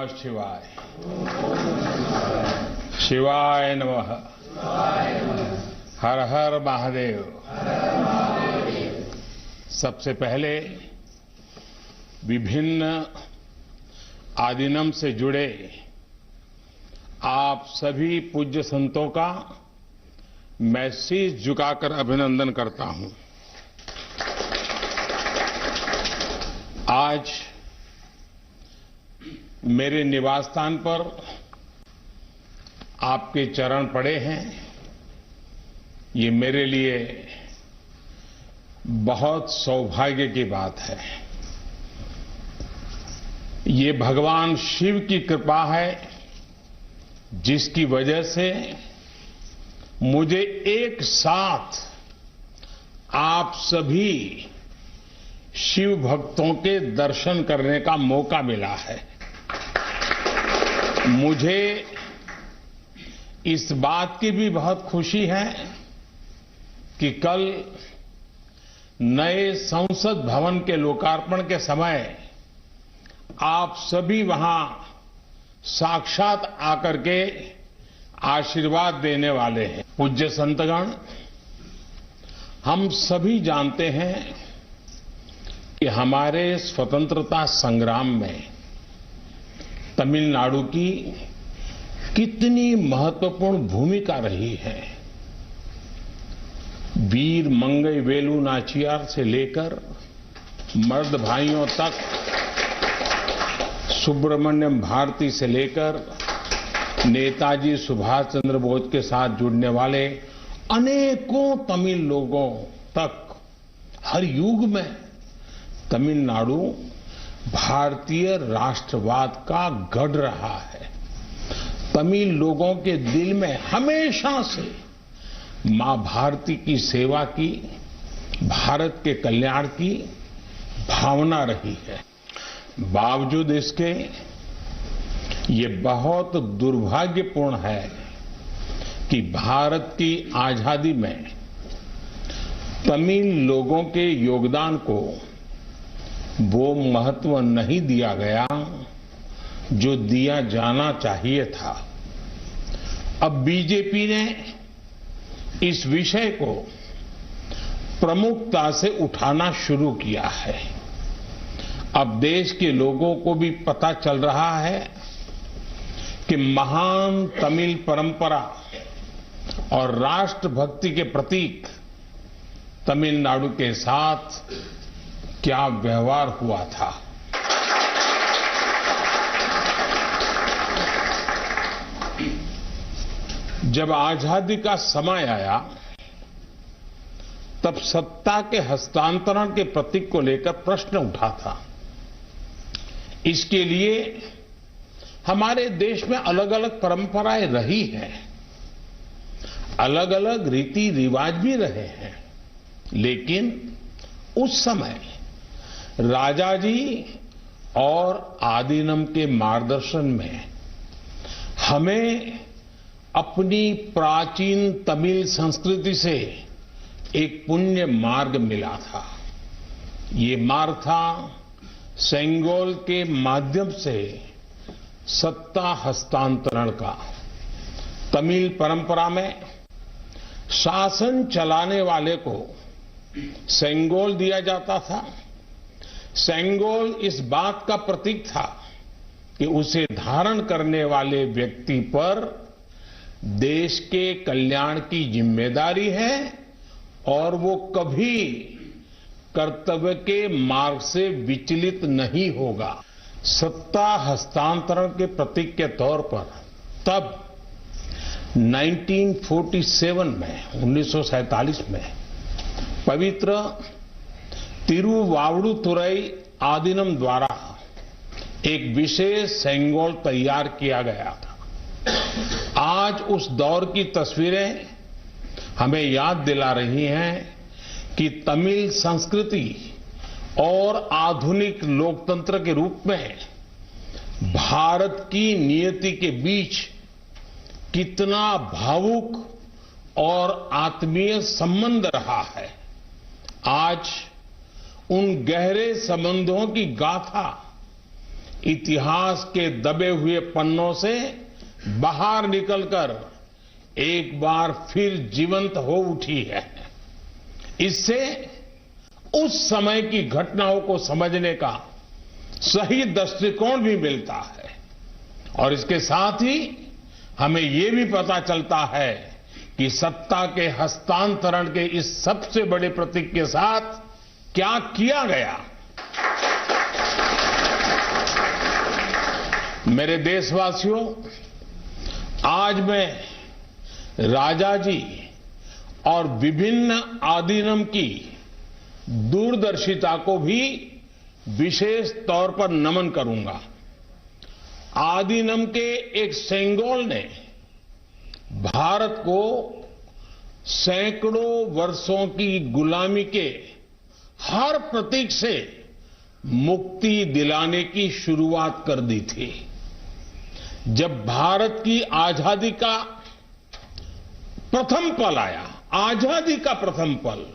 नमः शिवाय। शिवाय नमः। हर हर महादेव। सबसे पहले विभिन्न आदिनम से जुड़े आप सभी पूज्य संतों का मैं शीश झुकाकर अभिनंदन करता हूं। आज मेरे निवास स्थान पर आपके चरण पड़े हैं। ये मेरे लिए बहुत सौभाग्य की बात है। ये भगवान शिव की कृपा है जिसकी वजह से मुझे एक साथ आप सभी शिव भक्तों के दर्शन करने का मौका मिला है। मुझे इस बात की भी बहुत खुशी है कि कल नए संसद भवन के लोकार्पण के समय आप सभी वहां साक्षात आकर के आशीर्वाद देने वाले हैं। पूज्य संतगण, हम सभी जानते हैं कि हमारे स्वतंत्रता संग्राम में तमिलनाडु की कितनी महत्वपूर्ण भूमिका रही है। वीर मंगई वेलु नाचियार से लेकर मर्द भाइयों तक, सुब्रमण्यम भारती से लेकर नेताजी सुभाष चंद्र बोस के साथ जुड़ने वाले अनेकों तमिल लोगों तक हर युग में तमिलनाडु भारतीय राष्ट्रवाद का गढ़ रहा है। तमिल लोगों के दिल में हमेशा से मां भारती की सेवा की, भारत के कल्याण की भावना रही है। बावजूद इसके ये बहुत दुर्भाग्यपूर्ण है कि भारत की आजादी में तमिल लोगों के योगदान को वो महत्व नहीं दिया गया जो दिया जाना चाहिए था। अब बीजेपी ने इस विषय को प्रमुखता से उठाना शुरू किया है। अब देश के लोगों को भी पता चल रहा है कि महान तमिल परंपरा और राष्ट्रभक्ति के प्रतीक तमिलनाडु के साथ क्या व्यवहार हुआ था। जब आजादी का समय आया तब सत्ता के हस्तांतरण के प्रतीक को लेकर प्रश्न उठा था। इसके लिए हमारे देश में अलग अलग परंपराएं रही हैं, अलग अलग रीति रिवाज भी रहे हैं, लेकिन उस समय राजाजी और आदीनम के मार्गदर्शन में हमें अपनी प्राचीन तमिल संस्कृति से एक पुण्य मार्ग मिला था। ये मार्ग था सेंगोल के माध्यम से सत्ता हस्तांतरण का। तमिल परंपरा में शासन चलाने वाले को सेंगोल दिया जाता था। सेंगोल इस बात का प्रतीक था कि उसे धारण करने वाले व्यक्ति पर देश के कल्याण की जिम्मेदारी है और वो कभी कर्तव्य के मार्ग से विचलित नहीं होगा। सत्ता हस्तांतरण के प्रतीक के तौर पर तब 1947 में 1947 में पवित्र तिरुवावड़ुतुरई आदीनम द्वारा एक विशेष सेंगोल तैयार किया गया था। आज उस दौर की तस्वीरें हमें याद दिला रही हैं कि तमिल संस्कृति और आधुनिक लोकतंत्र के रूप में भारत की नियति के बीच कितना भावुक और आत्मीय संबंध रहा है। आज उन गहरे संबंधों की गाथा इतिहास के दबे हुए पन्नों से बाहर निकलकर एक बार फिर जीवंत हो उठी है। इससे उस समय की घटनाओं को समझने का सही दृष्टिकोण भी मिलता है और इसके साथ ही हमें ये भी पता चलता है कि सत्ता के हस्तांतरण के इस सबसे बड़े प्रतीक के साथ क्या किया गया। मेरे देशवासियों, आज मैं राजा जी और विभिन्न आदीनम की दूरदर्शिता को भी विशेष तौर पर नमन करूंगा। आदीनम के एक सेंगोल ने भारत को सैकड़ों वर्षों की गुलामी के हर प्रतीक से मुक्ति दिलाने की शुरुआत कर दी थी। जब भारत की आजादी का प्रथम पल आया, आजादी का प्रथम पल,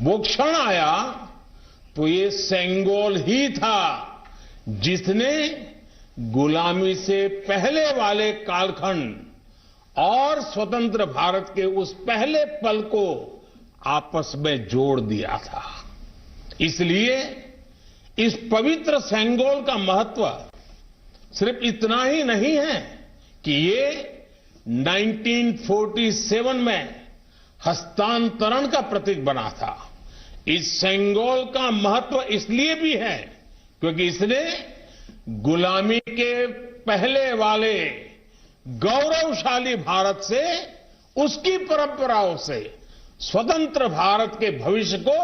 वो क्षण आया, तो ये सेंगोल ही था जिसने गुलामी से पहले वाले कालखंड और स्वतंत्र भारत के उस पहले पल को आपस में जोड़ दिया था। इसलिए इस पवित्र सेंगोल का महत्व सिर्फ इतना ही नहीं है कि ये 1947 में हस्तांतरण का प्रतीक बना था। इस सेंगोल का महत्व इसलिए भी है क्योंकि इसने गुलामी के पहले वाले गौरवशाली भारत से, उसकी परंपराओं से स्वतंत्र भारत के भविष्य को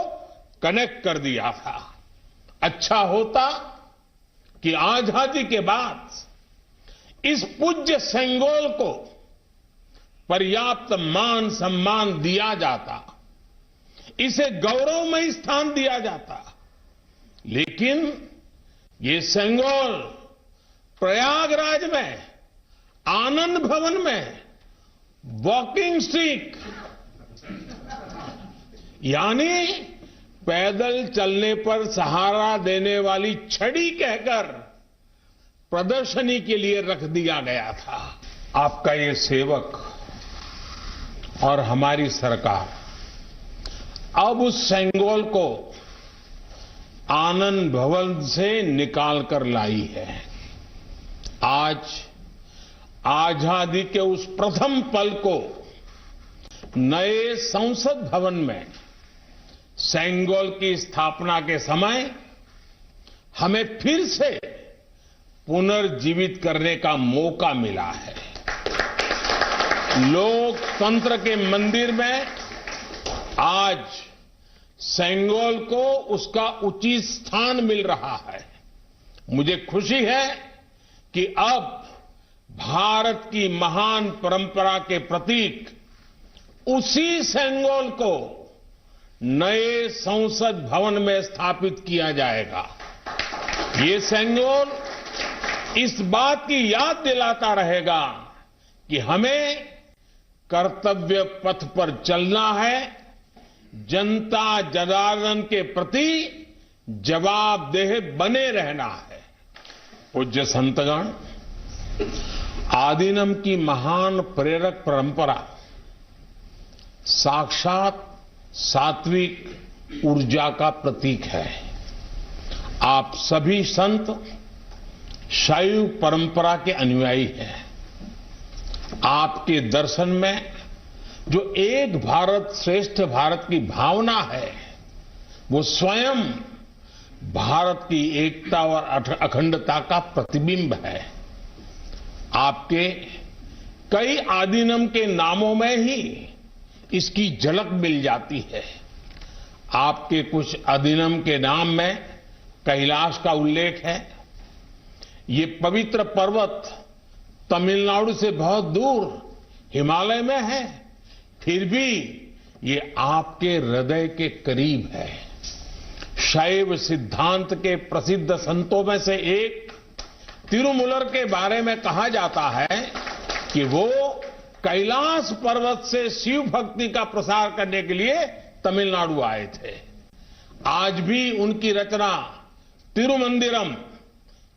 कनेक्ट कर दिया था। अच्छा होता कि आजादी के बाद इस पूज्य सेंगोल को पर्याप्त मान सम्मान दिया जाता, इसे गौरवमय स्थान दिया जाता। लेकिन ये सेंगोल प्रयागराज में, आनंद भवन में वॉकिंग स्टिक यानी पैदल चलने पर सहारा देने वाली छड़ी कहकर प्रदर्शनी के लिए रख दिया गया था। आपका ये सेवक और हमारी सरकार अब उस सेंगोल को आनंद भवन से निकाल कर लाई है। आज आजादी के उस प्रथम पल को नए संसद भवन में सेंगोल की स्थापना के समय हमें फिर से पुनर्जीवित करने का मौका मिला है। लोकतंत्र के मंदिर में आज सेंगोल को उसका उचित स्थान मिल रहा है। मुझे खुशी है कि अब भारत की महान परंपरा के प्रतीक उसी सेंगोल को नए संसद भवन में स्थापित किया जाएगा। ये सेंगोल इस बात की याद दिलाता रहेगा कि हमें कर्तव्य पथ पर चलना है, जनता जनार्दन के प्रति जवाबदेह बने रहना है। पूज्य संतगण, आदीनम की महान प्रेरक परंपरा साक्षात सात्विक ऊर्जा का प्रतीक है। आप सभी संत शैव परंपरा के अनुयायी हैं। आपके दर्शन में जो एक भारत श्रेष्ठ भारत की भावना है, वो स्वयं भारत की एकता और अखंडता का प्रतिबिंब है। आपके कई आदीनम के नामों में ही इसकी झलक मिल जाती है। आपके कुछ आदीनम के नाम में कैलाश का उल्लेख है। ये पवित्र पर्वत तमिलनाडु से बहुत दूर हिमालय में है, फिर भी ये आपके हृदय के करीब है। शैव सिद्धांत के प्रसिद्ध संतों में से एक तिरुमूलर के बारे में कहा जाता है कि वो कैलाश पर्वत से शिव भक्ति का प्रसार करने के लिए तमिलनाडु आए थे। आज भी उनकी रचना तिरुमंदिरम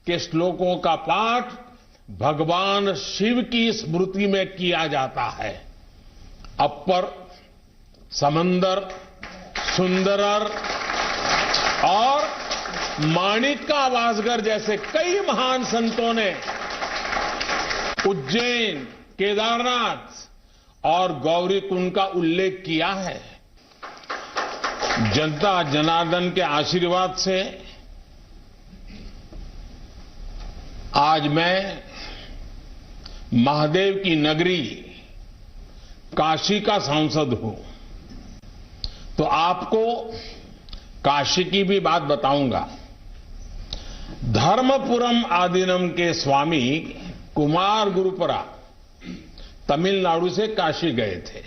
के श्लोकों का पाठ भगवान शिव की स्मृति में किया जाता है। अपर, समंदर, सुंदरर और माणिका वासगर जैसे कई महान संतों ने उज्जैन, केदारनाथ और गौरीकुंड का उल्लेख किया है। जनता जनार्दन के आशीर्वाद से आज मैं महादेव की नगरी काशी का सांसद हूं, तो आपको काशी की भी बात बताऊंगा। धर्मपुरम आदीनम के स्वामी कुमार गुरुपरा तमिलनाडु से काशी गए थे।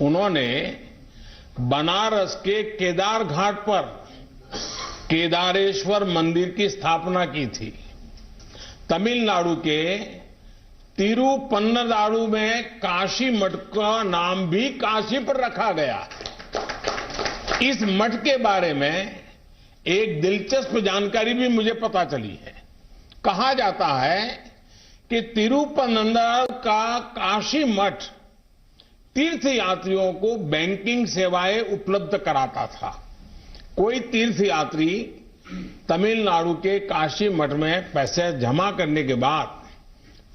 उन्होंने बनारस के केदार घाट पर केदारेश्वर मंदिर की स्थापना की थी। तमिलनाडु के तिरुपन्नदारु में काशी मठ का नाम भी काशी पर रखा गया। इस मठ के बारे में एक दिलचस्प जानकारी भी मुझे पता चली है। कहा जाता है कि तिरुपन्नदारु का काशी मठ तीर्थ यात्रियों को बैंकिंग सेवाएं उपलब्ध कराता था। कोई तीर्थ यात्री तमिलनाडु के काशी मठ में पैसे जमा करने के बाद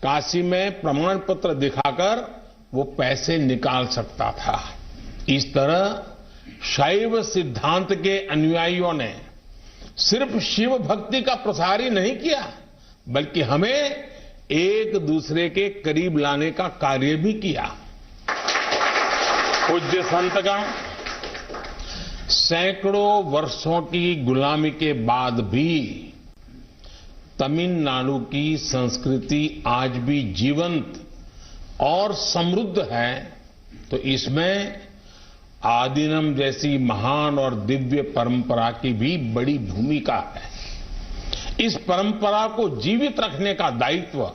काशी में प्रमाण पत्र दिखाकर वो पैसे निकाल सकता था। इस तरह शैव सिद्धांत के अनुयायियों ने सिर्फ शिव भक्ति का प्रसार ही नहीं किया, बल्कि हमें एक दूसरे के करीब लाने का कार्य भी किया। पूज्य संतगण, सैकड़ों वर्षों की गुलामी के बाद भी तमिलनाडु की संस्कृति आज भी जीवंत और समृद्ध है, तो इसमें आदीनम जैसी महान और दिव्य परंपरा की भी बड़ी भूमिका है। इस परंपरा को जीवित रखने का दायित्व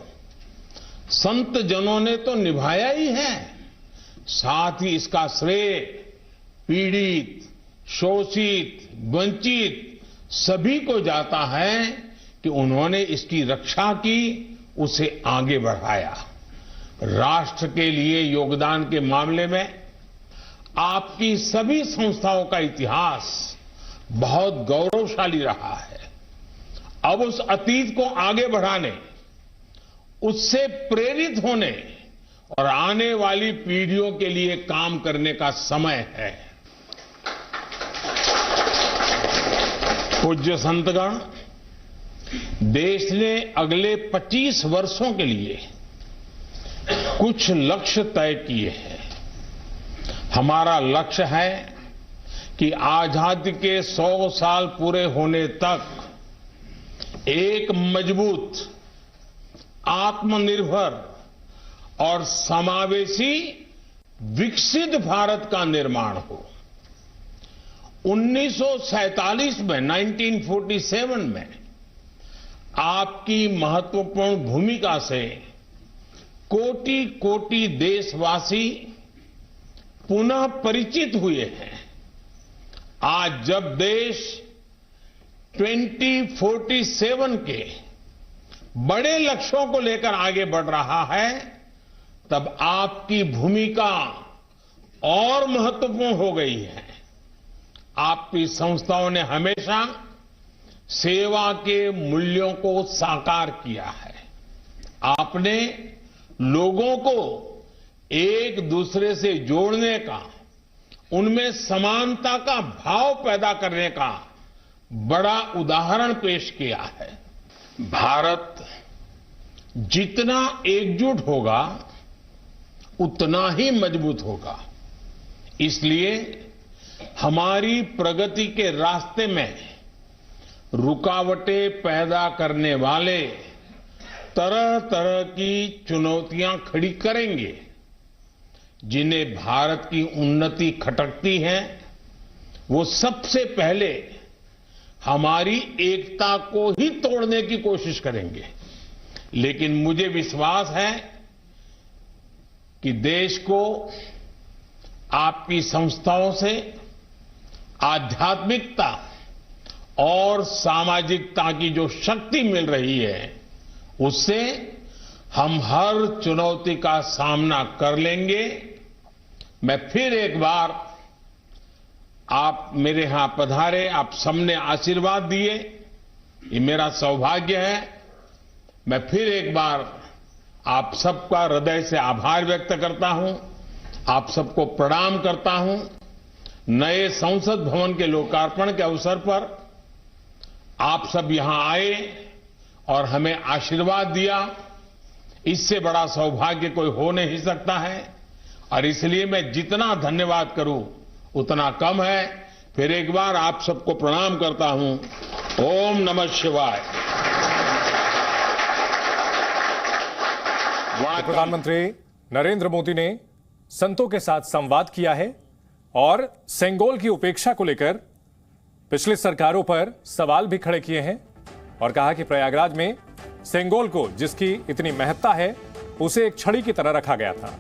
संत जनों ने तो निभाया ही है, साथ ही इसका श्रेय पीड़ित, शोषित, वंचित सभी को जाता है कि उन्होंने इसकी रक्षा की, उसे आगे बढ़ाया। राष्ट्र के लिए योगदान के मामले में आपकी सभी संस्थाओं का इतिहास बहुत गौरवशाली रहा है। अब उस अतीत को आगे बढ़ाने, उससे प्रेरित होने और आने वाली पीढ़ियों के लिए काम करने का समय है। पूज्य संतगण, देश ने अगले 25 वर्षों के लिए कुछ लक्ष्य तय किए हैं। हमारा लक्ष्य है कि आजादी के 100 साल पूरे होने तक एक मजबूत, आत्मनिर्भर और समावेशी विकसित भारत का निर्माण हो। 1947 में 1947 में आपकी महत्वपूर्ण भूमिका से कोटि कोटि देशवासी पुनः परिचित हुए हैं। आज जब देश 2047 के बड़े लक्ष्यों को लेकर आगे बढ़ रहा है, तब आपकी भूमिका और महत्वपूर्ण हो गई है। आपकी संस्थाओं ने हमेशा सेवा के मूल्यों को साकार किया है। आपने लोगों को एक दूसरे से जोड़ने का, उनमें समानता का भाव पैदा करने का बड़ा उदाहरण पेश किया है। भारत जितना एकजुट होगा उतना ही मजबूत होगा। इसलिए हमारी प्रगति के रास्ते में रुकावटें पैदा करने वाले तरह तरह की चुनौतियां खड़ी करेंगे। जिन्हें भारत की उन्नति खटकती है, वो सबसे पहले हमारी एकता को ही तोड़ने की कोशिश करेंगे। लेकिन मुझे विश्वास है कि देश को आपकी संस्थाओं से आध्यात्मिकता और सामाजिकता की जो शक्ति मिल रही है, उससे हम हर चुनौती का सामना कर लेंगे। मैं फिर एक बार आप मेरे यहां पधारे, आप सबने आशीर्वाद दिए, ये मेरा सौभाग्य है। मैं फिर एक बार आप सबका हृदय से आभार व्यक्त करता हूं, आप सबको प्रणाम करता हूं। नए संसद भवन के लोकार्पण के अवसर पर आप सब यहां आए और हमें आशीर्वाद दिया, इससे बड़ा सौभाग्य कोई हो नहीं सकता है। और इसलिए मैं जितना धन्यवाद करूं उतना कम है। फिर एक बार आप सबको प्रणाम करता हूं। ओम नमः शिवाय। प्रधानमंत्री नरेंद्र मोदी ने संतों के साथ संवाद किया है और सेंगोल की उपेक्षा को लेकर पिछली सरकारों पर सवाल भी खड़े किए हैं और कहा कि प्रयागराज में सेंगोल को, जिसकी इतनी महत्ता है, उसे एक छड़ी की तरह रखा गया था।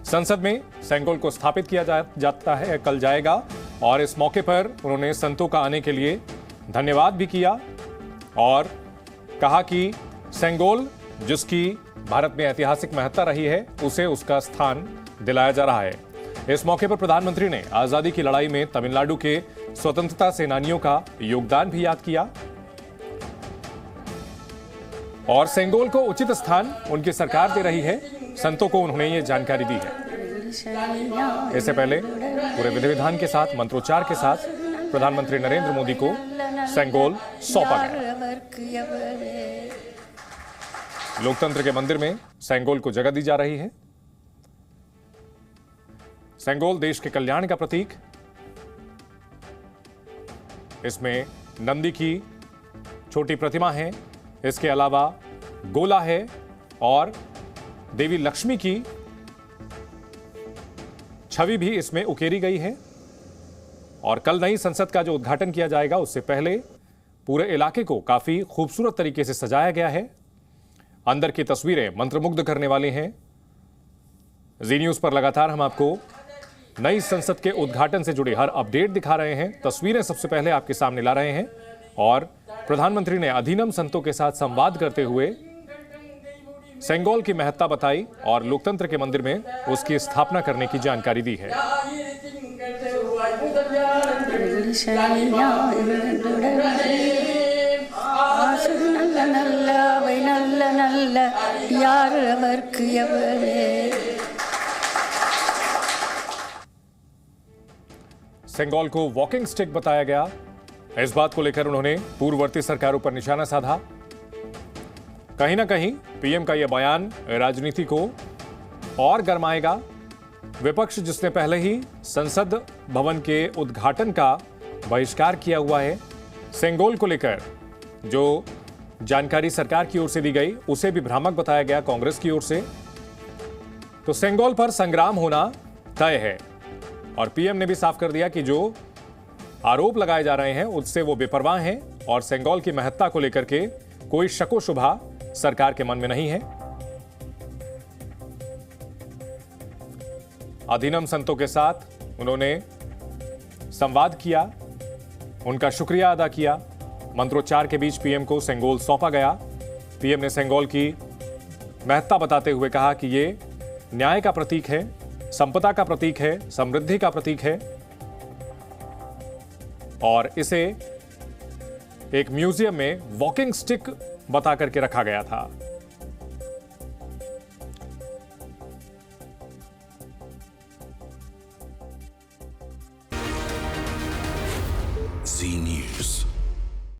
संसद में सेंगोल को स्थापित किया जाता है, कल जाएगा, और इस मौके पर उन्होंने संतों का आने के लिए धन्यवाद भी किया और कहा कि सेंगोल, जिसकी भारत में ऐतिहासिक महत्ता रही है, उसे उसका स्थान दिलाया जा रहा है। इस मौके पर प्रधानमंत्री ने आजादी की लड़ाई में तमिलनाडु के स्वतंत्रता सेनानियों का योगदान भी याद किया और सेंगोल को उचित स्थान उनकी सरकार दे रही है। संतों को उन्होंने ये जानकारी दी है। इससे पहले पूरे विधि विधान के साथ, मंत्रोच्चार के साथ प्रधानमंत्री नरेंद्र मोदी को सेंगोल सौंपा गया। लोकतंत्र के मंदिर में सेंगोल को जगह दी जा रही है। सेंगोल देश के कल्याण का प्रतीक। इसमें नंदी की छोटी प्रतिमा है, इसके अलावा गोला है और देवी लक्ष्मी की छवि भी इसमें उकेरी गई है। और कल नई संसद का जो उद्घाटन किया जाएगा, उससे पहले पूरे इलाके को काफी खूबसूरत तरीके से सजाया गया है। अंदर की तस्वीरें मंत्रमुग्ध करने वाली हैं। जी न्यूज पर लगातार हम आपको नई संसद के उद्घाटन से जुड़ी हर अपडेट दिखा रहे हैं। तस्वीरें सबसे पहले आपके सामने ला रहे हैं और प्रधानमंत्री ने अधीनम संतों के साथ संवाद करते हुए सेंगोल की महत्ता बताई और लोकतंत्र के मंदिर में उसकी स्थापना करने की जानकारी दी है। सेंगोल को वॉकिंग स्टिक बताया गया। इस बात को लेकर उन्होंने पूर्ववर्ती सरकारों पर निशाना साधा। कहीं ना कहीं पीएम का यह बयान राजनीति को और गरमाएगा। विपक्ष, जिसने पहले ही संसद भवन के उद्घाटन का बहिष्कार किया हुआ है, सेंगोल को लेकर जो जानकारी सरकार की ओर से दी गई, उसे भी भ्रामक बताया गया कांग्रेस की ओर से। तो सेंगोल पर संग्राम होना तय है और पीएम ने भी साफ कर दिया कि जो आरोप लगाए जा रहे हैं उससे वो बेपरवाह हैं और सेंगोल की महत्ता को लेकर के कोई शको शुबा सरकार के मन में नहीं है। अधीनम संतों के साथ उन्होंने संवाद किया, उनका शुक्रिया अदा किया। मंत्रोच्चार के बीच पीएम को सेंगोल सौंपा गया। पीएम ने सेंगोल की महत्ता बताते हुए कहा कि ये न्याय का प्रतीक है, संपदा का प्रतीक है, समृद्धि का प्रतीक है और इसे एक म्यूजियम में वॉकिंग स्टिक बता करके रखा गया था। जी न्यूज।